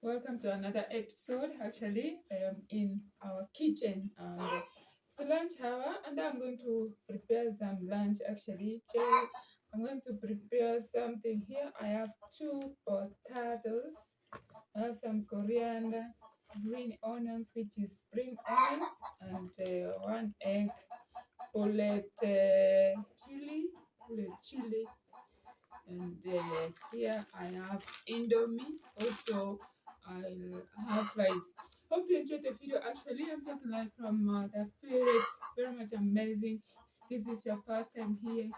Welcome to another episode. Actually, I am in our kitchen and it's lunch hour, and I'm going to prepare some lunch. I'm going to prepare something here. I have two potatoes, I have some coriander, green onions, which is spring onions, and one egg, bullet chili, and here I have endomie. Also, I'll have rice. Hope you enjoyed the video. Actually, I'm talking live from the village. Very much amazing. If this is your first time here,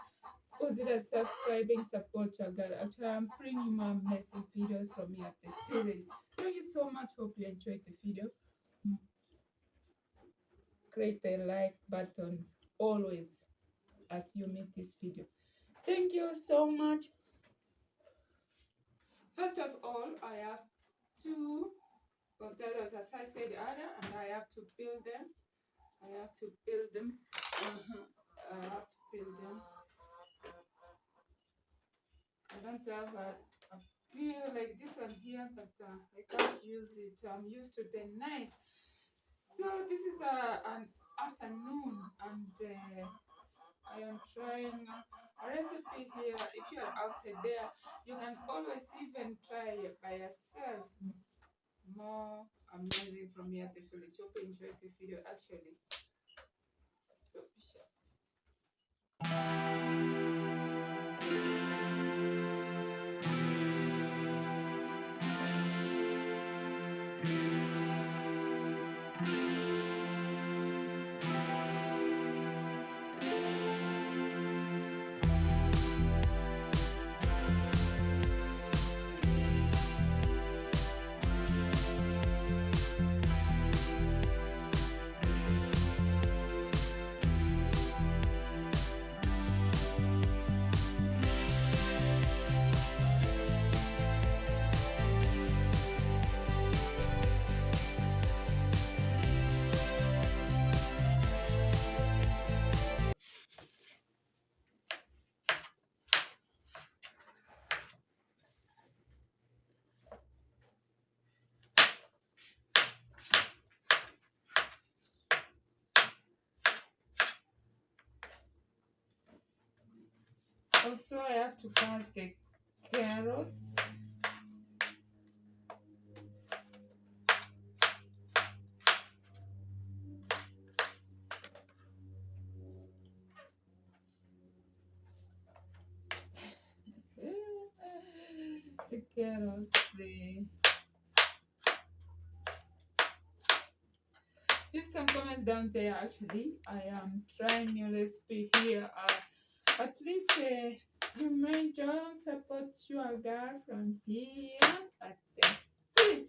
consider subscribing, support your girl. Actually, I'm bringing more amazing videos from here at the village. Thank you so much. Hope you enjoyed the video. Click the like button always as you make this video. Thank you so much. First of all, I have two potatoes, as I said earlier, and I have to peel them. I have to peel them. I don't have a peel like this one here, but I can't use it. I'm used to the knife. So this is an afternoon, and I am trying a recipe here. If you are outside there, you can always even try it by yourself. More amazing from here to feel it. Hope you enjoyed the video. Actually, stop share. Also, I have to cut the carrots. The carrots. Leave some comments down there. Actually, I am trying new recipe here. At least you may join support your girl from here at the fridge.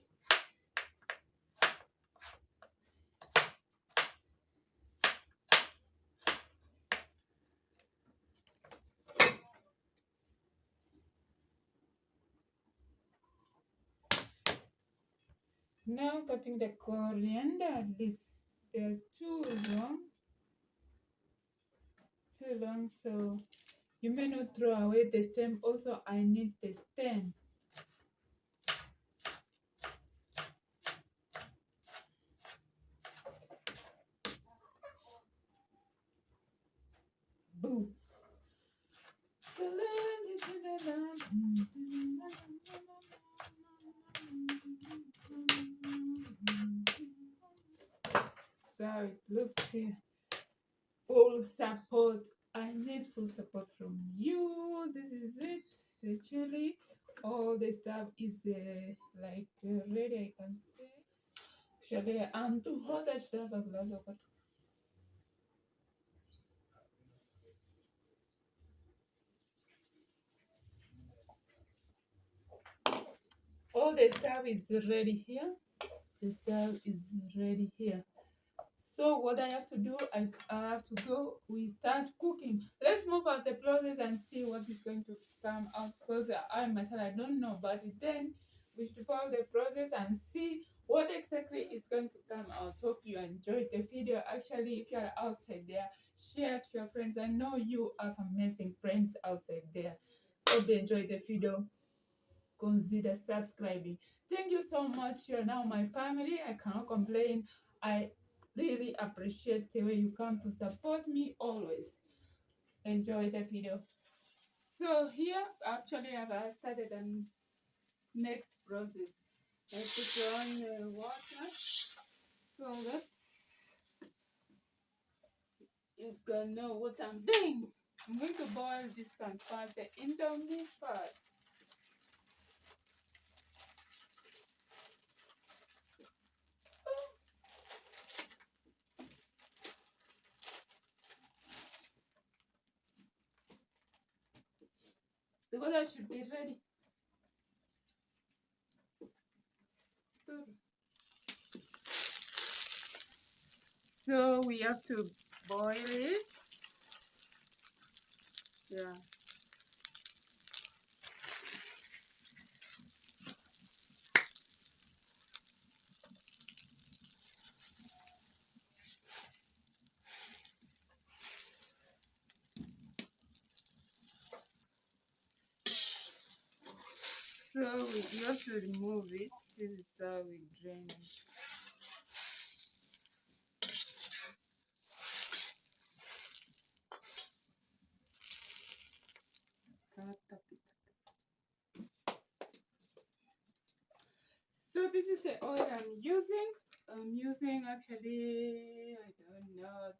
Now cutting the coriander leaves. They're too long, so you may not throw away the stem. Also, I need the stem. Boo. So it looks here. Full support. I need full support from you. This is it. The chili. All the stuff is ready. I can say. Actually, I'm too hot. I should have a glass of water. All the stuff is ready here. The stuff is ready here. So what I have to do, I have to go. We start cooking. Let's move out the process and see what is going to come out. Because I myself I don't know, but then we should follow the process and see what exactly is going to come out. Hope you enjoyed the video. Actually, if you are outside there, share to your friends. I know you have amazing friends outside there. Hope you enjoyed the video. consider subscribing. Thank you so much. You're now my family. I cannot complain. I really appreciate the way you come to support me always. Enjoy the video. So here actually I've started the next process. I put on water. So let's, you can know what I'm doing. I'm going to boil this one first, the endomie first. The water should be ready. So we have to boil it. Yeah. So you have to remove it. This is how we drain it. So this is the oil I'm using. I'm using actually, I don't know,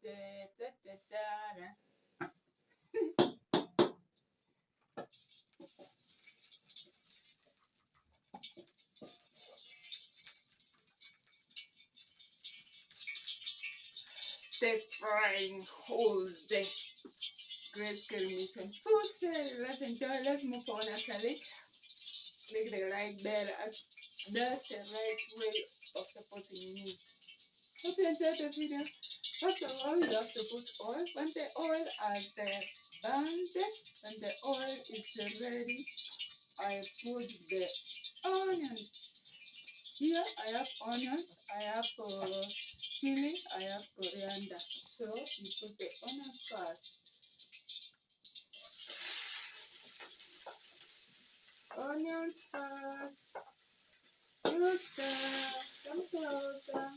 the frying holes, the great mission food. Let's enjoy, let's move on actually. Make the right bed. That's the right way of supporting me. Hope you enjoyed the video. First of all, you have to put oil. When the oil is burned, when the oil is ready, I put the onions. Here I have onions, I have chili, I have coriander. So you put the onions first. Onions first. Come closer.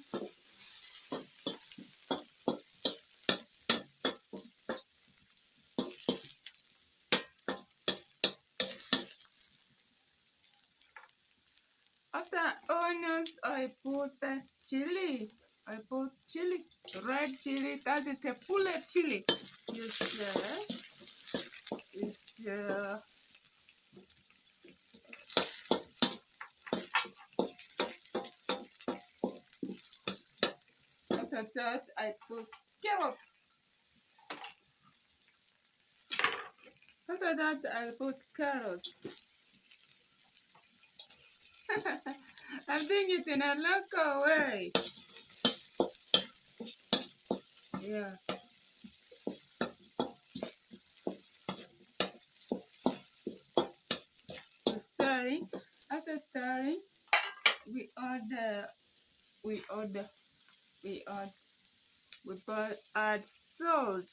After onions, I put the chili. I put chili, red chili. That is the bullet chili. After that, I put carrots. After that, I put carrots. I'm doing it in a local way. Yeah. Stirring. After stirring, we add salt.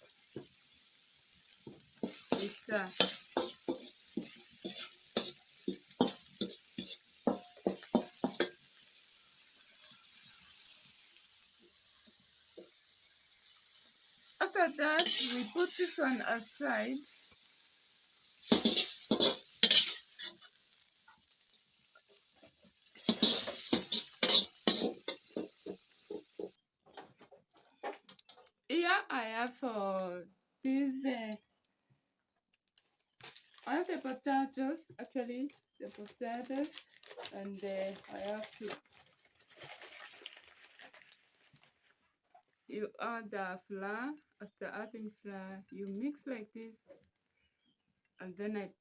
We stir. After that, we put this one aside. Here I have this. I have the potatoes. Actually, the potatoes, and I have to. You add the flour. After adding flour, you mix like this, and then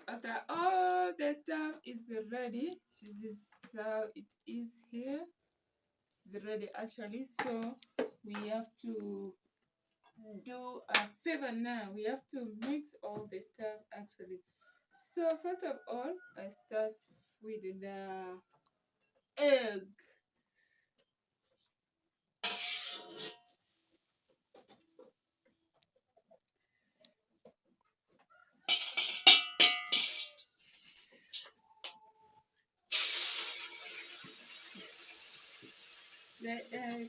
after all the stuff is ready, this is how it is here. It's ready actually, so we have to do a favor now. We have to mix all the stuff actually. So first of all, I start with the egg. The egg.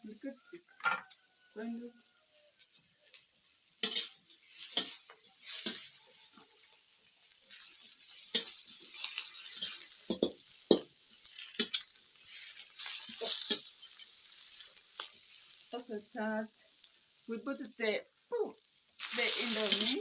Look at it. When also start, we put the indomie.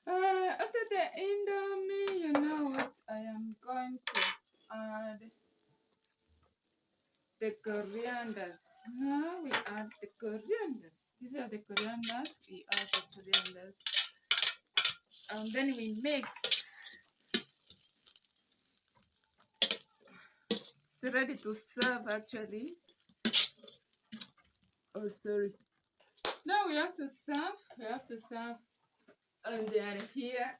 After the indomie, you know what? I am going to add the corianders. Now we add the corianders. These are the corianders. We add the corianders. And then we mix. It's ready to serve actually. Oh, sorry. Now we have to serve. We have to serve. And they are here.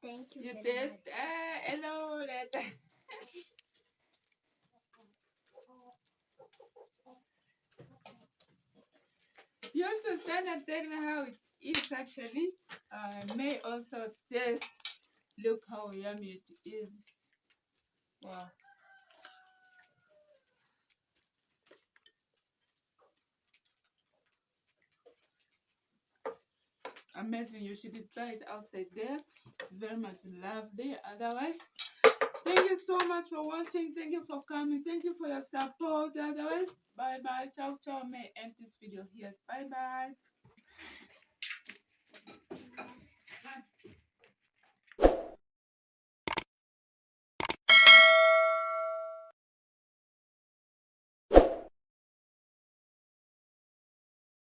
Thank you. You very taste. much. Hello, Leta. You have to stand and tell me how it is actually. I may also taste. Look how yummy it is. Wow. Amazing. You should try it outside there. It's very much lovely. Otherwise, thank you so much for watching. Thank you for coming. Thank you for your support. Otherwise, bye bye. Ciao, ciao. May end this video here. Bye bye.